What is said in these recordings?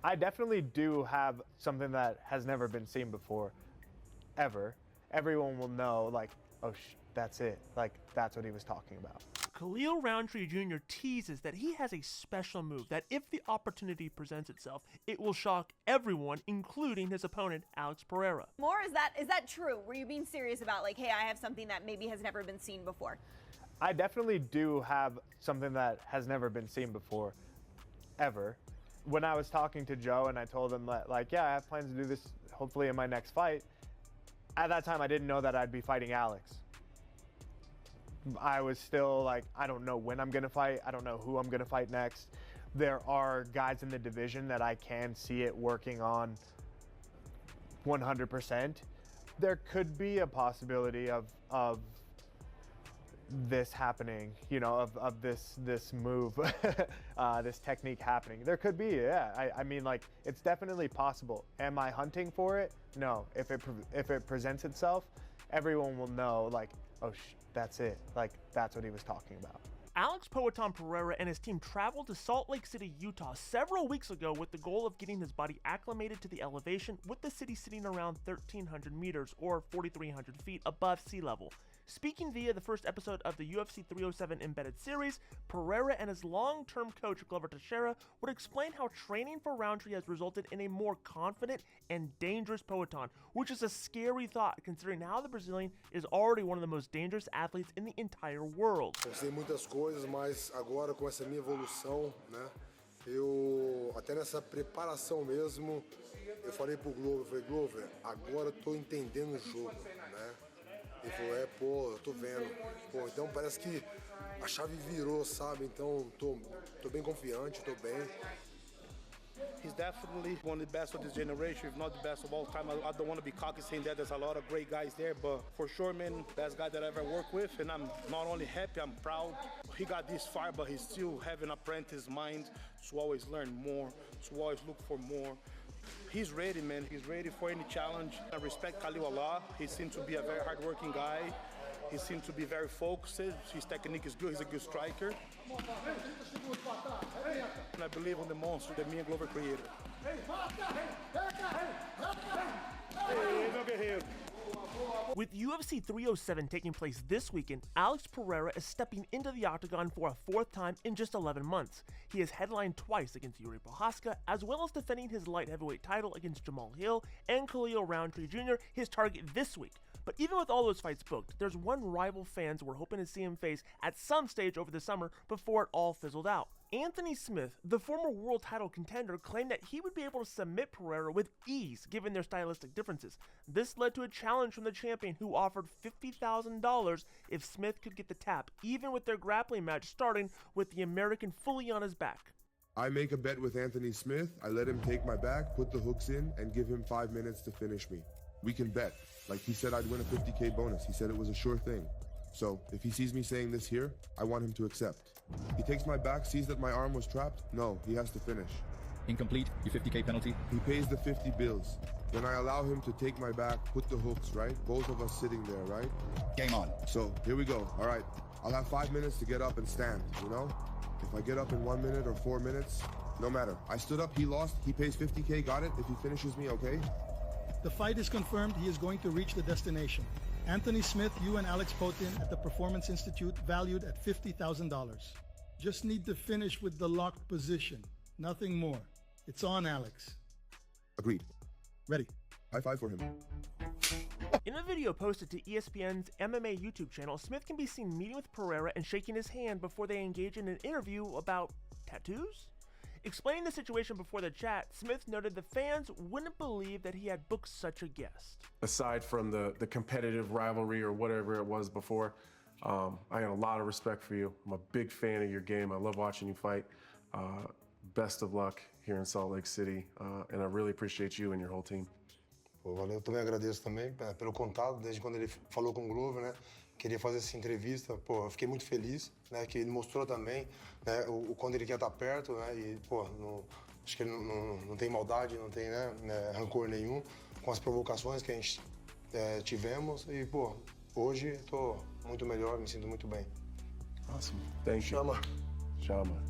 I definitely do have something that has never been seen before, ever. Everyone will know, like, oh, that's it. Like, that's what he was talking about. Khalil Rountree Jr. teases that he has a special move that if the opportunity presents itself, it will shock everyone, including his opponent, Alex Pereira. More, is that true? Were you being serious about, like, hey, I have something that maybe has never been seen before? I definitely do have something that has never been seen before, ever. When I was talking to Joe and I told him that, like, yeah, I have plans to do this hopefully in my next fight, at that time I didn't know that I'd be fighting Alex. I was still like, I don't know when I'm gonna fight. I don't know who I'm gonna fight next. There are guys in the division that I can see it working on 100%. There could be a possibility of this happening, you know, of this move, this technique happening. There could be, yeah. I mean, like, it's definitely possible. Am I hunting for it? No. If it presents itself, everyone will know, like, oh, that's it. Like, that's what he was talking about. Alex Poatan Pereira and his team traveled to Salt Lake City, Utah several weeks ago with the goal of getting his body acclimated to the elevation, with the city sitting around 1,300 meters or 4,300 feet above sea level. Speaking via the first episode of the UFC 307 embedded series, Pereira and his long-term coach Glover Teixeira would explain how training for Rountree has resulted in a more confident and dangerous Poatan, which is a scary thought considering how the Brazilian is already one of the most dangerous athletes in the entire world. Eu sei muitas coisas, mas agora com essa minha evolução, né? Eu até nessa preparação mesmo, eu falei pro Glover, agora eu tô entendendo o jogo, né? Ele falou, pô, eu tô vendo. Pô, então parece que a chave virou, sabe? Então tô bem confiante, tô bem. He's definitely one of the best of this generation, if not the best of all time. I don't want to be cocky saying that there's a lot of great guys there, but for sure, man, best guy that I ever worked with, and I'm not only happy, I'm proud. He got this far, but he still have an apprentice mind to always learn more, to always look for more. He's ready, man. He's ready for any challenge. I respect Khalil a lot. He seems to be a very hard-working guy. He seems to be very focused. His technique is good. He's a good striker. And I believe in the monster that me and Glover created. With UFC 307 taking place this weekend, Alex Pereira is stepping into the octagon for a fourth time in just 11 months. He has headlined twice against Yuri Prochazka, as well as defending his light heavyweight title against Jamal Hill and Khalil Rountree Jr., his target this week. But even with all those fights booked, there's one rival fans were hoping to see him face at some stage over the summer before it all fizzled out. Anthony Smith, the former world title contender, claimed that he would be able to submit Pereira with ease given their stylistic differences. This led to a challenge from the champion who offered $50,000 if Smith could get the tap, even with their grappling match starting with the American fully on his back. I make a bet with Anthony Smith. I let him take my back, put the hooks in, and give him 5 minutes to finish me. We can bet. Like he said, I'd win a $50K bonus. He said it was a sure thing. So if he sees me saying this here, I want him to accept. He takes my back, sees that my arm was trapped. No, he has to finish. Incomplete, your $50K penalty. He pays the 50 bills. Then I allow him to take my back, put the hooks, right? Both of us sitting there, right? Game on. So here we go. All right. I'll have 5 minutes to get up and stand, you know? If I get up in 1 minute or 4 minutes, no matter. I stood up, he lost, he pays 50K, got it? If he finishes me, okay? The fight is confirmed. He is going to reach the destination. Anthony Smith, you and Alex Poatan at the Performance Institute, valued at $50,000. Just need to finish with the locked position. Nothing more. It's on, Alex. Agreed. Ready. High five for him. In a video posted to ESPN's MMA YouTube channel, Smith can be seen meeting with Pereira and shaking his hand before they engage in an interview about tattoos? Explaining the situation before the chat, Smith noted the fans wouldn't believe that he had booked such a guest. Aside from the competitive rivalry or whatever it was before, I got a lot of respect for you. I'm a big fan of your game. I love watching you fight. Best of luck here in Salt Lake City, and I really appreciate you and your whole team. Pô, valeu, também agradeço também pelo contato, desde quando ele falou com o Glover, né? Queria fazer essa entrevista, pô, eu fiquei muito feliz, né? Que ele mostrou também, né? O quando ele quer estar perto, né? E, pô, acho que ele não tem maldade, não tem, né, rancor nenhum com as provocações que a gente tivemos e, pô, hoje estou muito melhor, me sinto muito bem. Awesome. Thank you. Chama.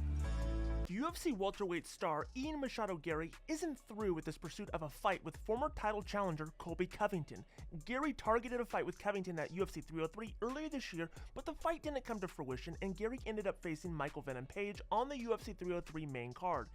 The UFC welterweight star Ian Machado Garry isn't through with his pursuit of a fight with former title challenger Colby Covington. Garry targeted a fight with Covington at UFC 303 earlier this year, but the fight didn't come to fruition and Garry ended up facing Michael Venom Page on the UFC 303 main card.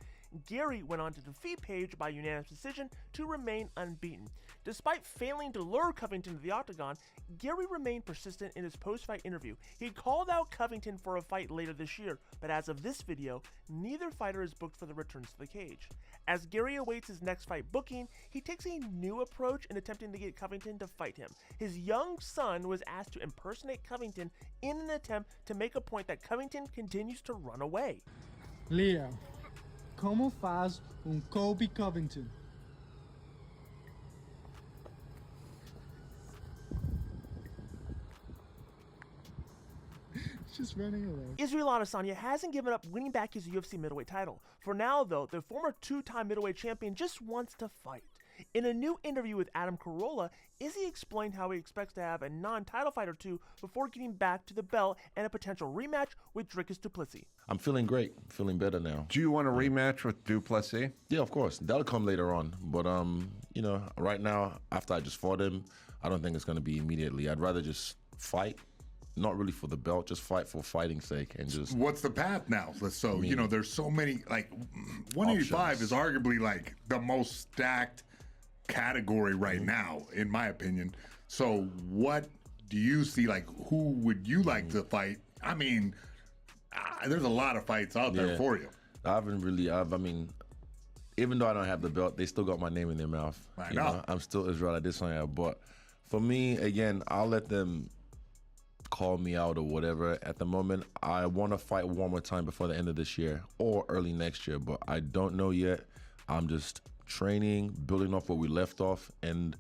Garry went on to defeat Page by unanimous decision to remain unbeaten. Despite failing to lure Covington to the octagon, Garry remained persistent in his post-fight interview. He called out Covington for a fight later this year, but as of this video, neither fighter is booked for the returns to the cage. As Garry awaits his next fight booking, he takes a new approach in attempting to get Covington to fight him. His young son was asked to impersonate Covington in an attempt to make a point that Covington continues to run away. Leo, como faz Colby Covington? Just running away. Israel Adesanya hasn't given up winning back his UFC middleweight title. For now, though, the former two-time middleweight champion just wants to fight. In a new interview with Adam Carolla, Izzy explained how he expects to have a non-title fight or two before getting back to the belt and a potential rematch with Dricus du Plessis. I'm feeling great, feeling better now. Do you want a rematch with du Plessis? Yeah, of course. That'll come later on. But, you know, right now, after I just fought him, I don't think it's going to be immediately. I'd rather just fight. Not really for the belt, just fight for fighting's sake and just. What's the path now? So, you know, there's so many, like, 185 options. is arguably, like, the most stacked category right now, in my opinion. So what do you see, like, who would you like to fight? I mean, there's a lot of fights out there for you. I mean, even though I don't have the belt, they still got my name in their mouth. I know. I'm still Israel Adesanya, but for me, again, I'll let them call me out or whatever. At the moment, I want to fight one more time before the end of this year or early next year, but I don't know yet. I'm just training, building off where we left off, and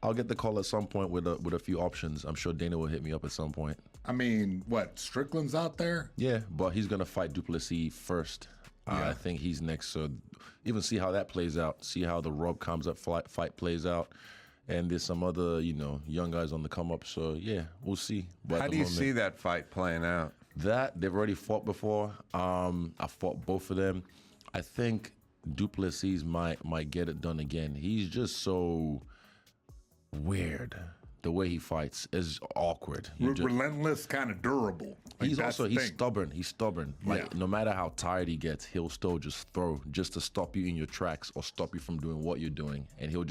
I'll get the call at some point with a few options. I'm sure Dana will hit me up at some point. I mean, what, Strickland's out there? Yeah, but he's gonna fight du Plessis first. Yeah. I think he's next, so even see how that plays out, see how the Rob comes up fight plays out. And there's some other, you know, young guys on the come up. So, yeah, we'll see. But how do you see that fight playing out? That, they've already fought before. I fought both of them. I think du Plessis might get it done again. He's just so weird. The way he fights is awkward. Relentless, kind of durable. Like, he's stubborn. He's stubborn. Like, no matter how tired he gets, he'll still just throw just to stop you in your tracks or stop you from doing what you're doing. And he'll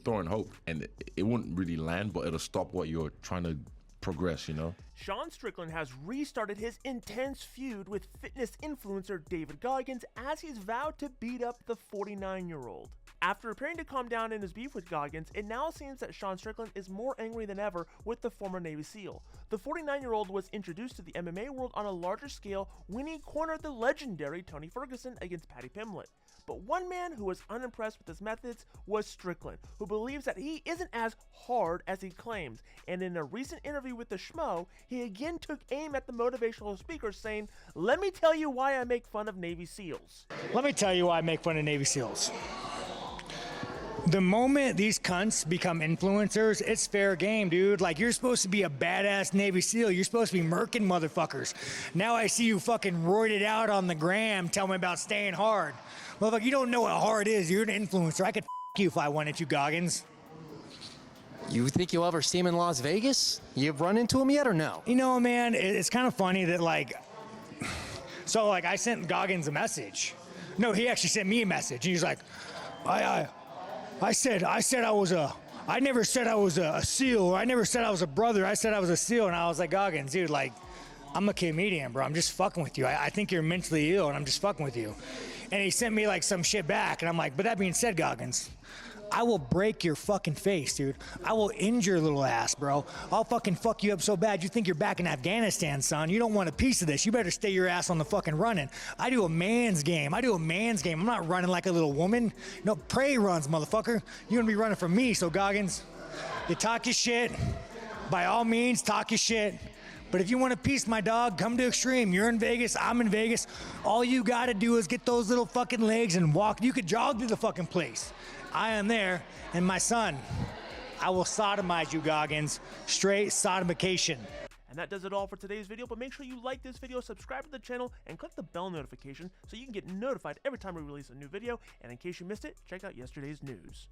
throw and hope. And it wouldn't really land, but it'll stop what you're trying to progress, you know? Sean Strickland has restarted his intense feud with fitness influencer David Goggins as he's vowed to beat up the 49-year-old. After appearing to calm down in his beef with Goggins, it now seems that Sean Strickland is more angry than ever with the former Navy SEAL. The 49-year-old was introduced to the MMA world on a larger scale when he cornered the legendary Tony Ferguson against Paddy Pimblett. But one man who was unimpressed with his methods was Strickland, who believes that he isn't as hard as he claims. And in a recent interview with the Schmo, he again took aim at the motivational speaker, saying, "Let me tell you why I make fun of Navy SEALs." Let me tell you why I make fun of Navy SEALs. The moment these cunts become influencers, it's fair game, dude. Like, you're supposed to be a badass Navy SEAL. You're supposed to be murking motherfuckers. Now I see you fucking roided out on the gram telling me about staying hard. Motherfucker, you don't know what hard is. You're an influencer. I could you if I wanted to, Goggins. You think you'll ever see him in Las Vegas? You've run into him yet or no? You know, man, it's kind of funny that, like, so, like, I sent Goggins a message. No, he actually sent me a message. He's like, I never said I was a SEAL, or I never said I was a brother. I said I was a SEAL. And I was like, Goggins, dude, like, I'm a comedian, bro. I'm just fucking with you. I think you're mentally ill, and I'm just fucking with you. And he sent me, like, some shit back. And I'm like, but that being said, Goggins, I will break your fucking face, dude. I will injure your little ass, bro. I'll fucking fuck you up so bad you think you're back in Afghanistan, son. You don't want a piece of this. You better stay your ass on the fucking running. I do a man's game. I'm not running like a little woman. No, prey runs, motherfucker. You're gonna be running from me, so Goggins, you talk your shit. By all means, talk your shit. But if you want a piece, my dog, come to Extreme. You're in Vegas, I'm in Vegas. All you gotta do is get those little fucking legs and walk. You could jog through the fucking place. I am there, and my son, I will sodomize you, Goggins. Straight sodomication. And that does it all for today's video, but make sure you like this video, subscribe to the channel, and click the bell notification so you can get notified every time we release a new video. And in case you missed it, check out yesterday's news.